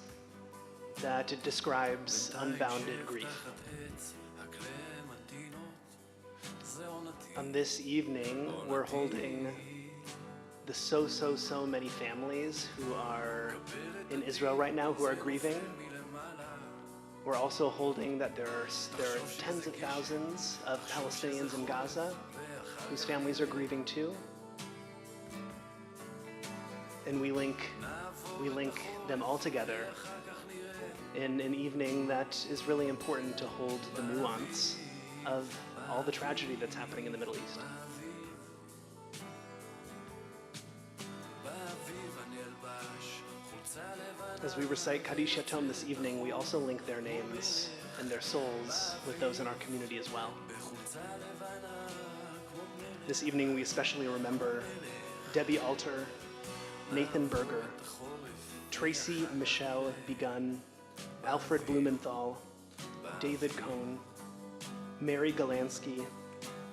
Speaker 3: that it describes unbounded grief. On this evening, we're holding the so many families who are in Israel right now who are grieving. We're also holding that there are tens of thousands of Palestinians in Gaza whose families are grieving too. And we link them all together in an evening that is really important to hold the nuance of all the tragedy that's happening in the Middle East. As we recite Kaddish Yatom this evening, we also link their names and their souls with those in our community as well. This evening we especially remember Debbie Alter, Nathan Berger, Tracy Michelle Begun, Alfred Blumenthal, David Cohn, Mary Galansky,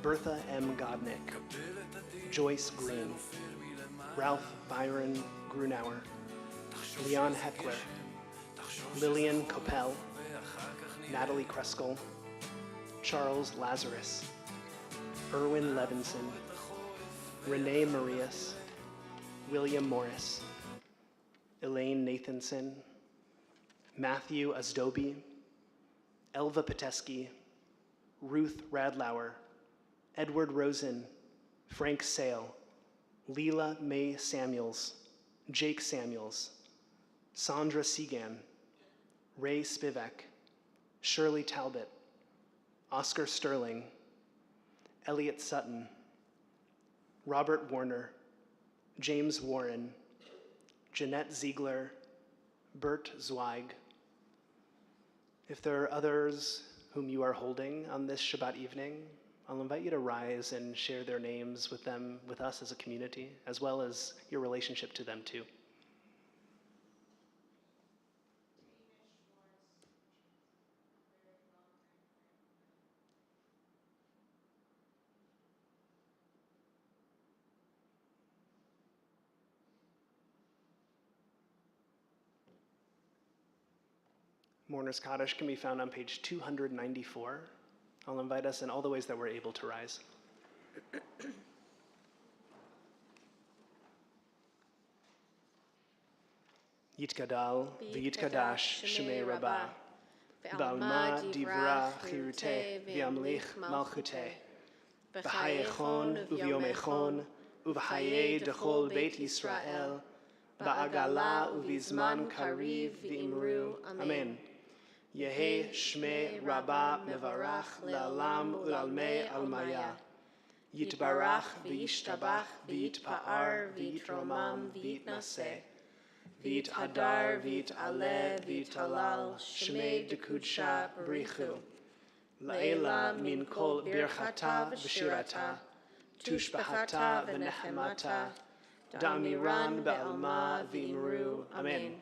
Speaker 3: Bertha M. Godnick, Joyce Green, Ralph Byron Grunauer, Leon Heckler, Lillian Coppell, Natalie Kreskel, Charles Lazarus, Erwin Levinson, Renee Marias, William Morris, Elaine Nathanson, Matthew Asdobi, Elva Pateski, Ruth Radlauer, Edward Rosen, Frank Sale, Leela Mae Samuels, Jake Samuels, Sandra Segan, Ray Spivak, Shirley Talbot, Oscar Sterling, Elliot Sutton, Robert Warner, James Warren, Jeanette Ziegler, Bert Zweig. If there are others whom you are holding on this Shabbat evening, I'll invite you to rise and share their names with them, with us as a community, as well as your relationship to them too. Mourner's Kaddish can be found on page 294. I'll invite us in all the ways that we're able to rise. Yitgadal v'yitkadash shemei rabbah, ba'alma divra chiruteh v'yamlich malchuteh, b'chayechon uv'yomechon, uv'chayei dechol beit Yisrael, ba'agala uv'izman kariv v'imru. Amen. Yehi Shmei Rabbah Mevarach Le'alam U'Lalmei Almaya. Yitbarach V'yishtabach V'yitpa'ar V'yitromam V'yitnaseh. V'yithadar V'yit'aleh V'yit'alal Shmei Dekudsha Brichu. La'ela min kol birchata v'shirata. Tushbachata v'nechemata. Da'amiran be'alma v'imru. Amen.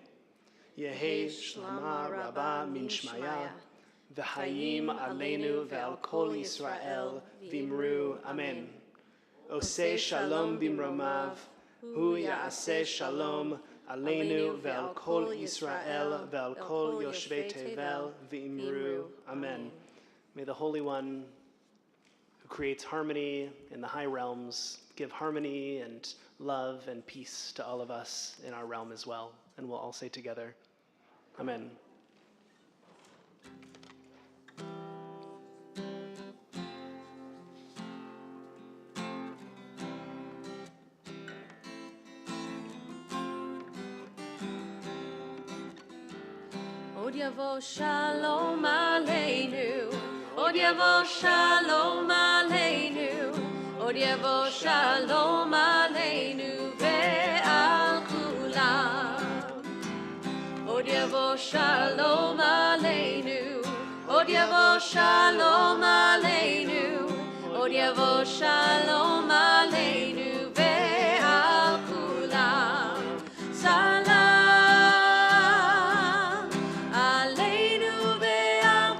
Speaker 3: Yehi Shlama Rabbah min Shmaya, v'chayim aleinu ve'al kol Yisrael v'imru. Amen. Oseh shalom bimromav, hu ya'aseh shalom aleinu ve'al kol Yisrael ve'al kol yoshvei tevel v'imru. Amen. May the Holy One, who creates harmony in the high realms, give harmony and love and peace to all of us in our realm as well. And we'll all say together, Amen.
Speaker 1: Od yavo shalom aleinu, od yavo shalom aleinu, od yavo shalom aleinu ve'al kulam. Od yavo shalom aleinu, od yavo shalom aleinu, od yavo shalom aleinu ve'al kulam. Salam aleinu ve'al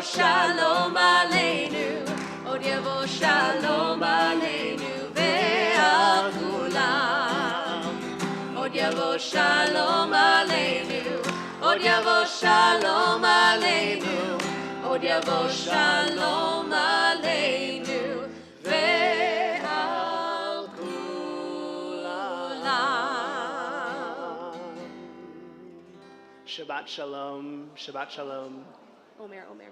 Speaker 1: shalom aleinu, od yavo shalom aleinu ve'al kulam. Od yavo shalom aleinu, od yavo shalom aleinu, od yavo shalom aleinu ve'al kulam.
Speaker 3: Shabbat shalom, Shabbat shalom.
Speaker 1: Omer, Omer.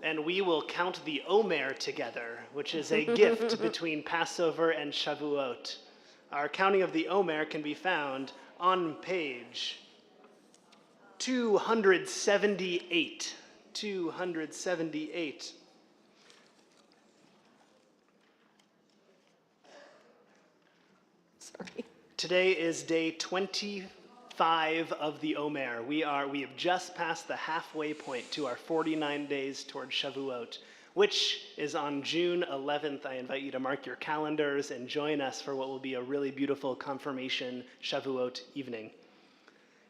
Speaker 3: And we will count the Omer together, which is a gift between Passover and Shavuot. Our counting of the Omer can be found on page 278. 278.
Speaker 1: Sorry.
Speaker 3: Today is day 25 of the Omer. We have just passed the halfway point to our 49 days toward Shavuot, which is on June 11th. I invite you to mark your calendars and join us for what will be a really beautiful confirmation Shavuot evening.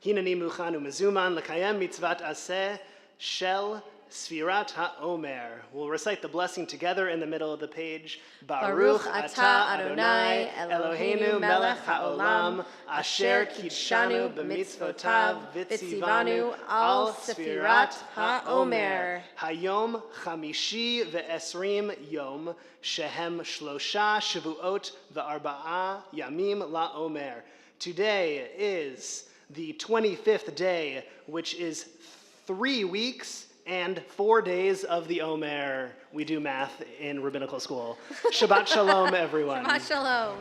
Speaker 3: Hinani muchan u'mezuman l'kayem mitzvat aseh shel Sfirat HaOmer. We'll recite the blessing together in the middle of the page.
Speaker 1: Baruch atah Adonai Eloheinu melech haolam asher kidshanu b'mitzvotav v'tzivanu al Sfirat HaOmer.
Speaker 3: Hayom chamishi ve'esrim yom shehem shlosha shavuot ve'arba'a yamim la'omer. Today is the 25th day, which is 3 weeks and 4 days of the Omer. We do math in rabbinical school. Shabbat shalom, everyone.
Speaker 1: Shabbat shalom.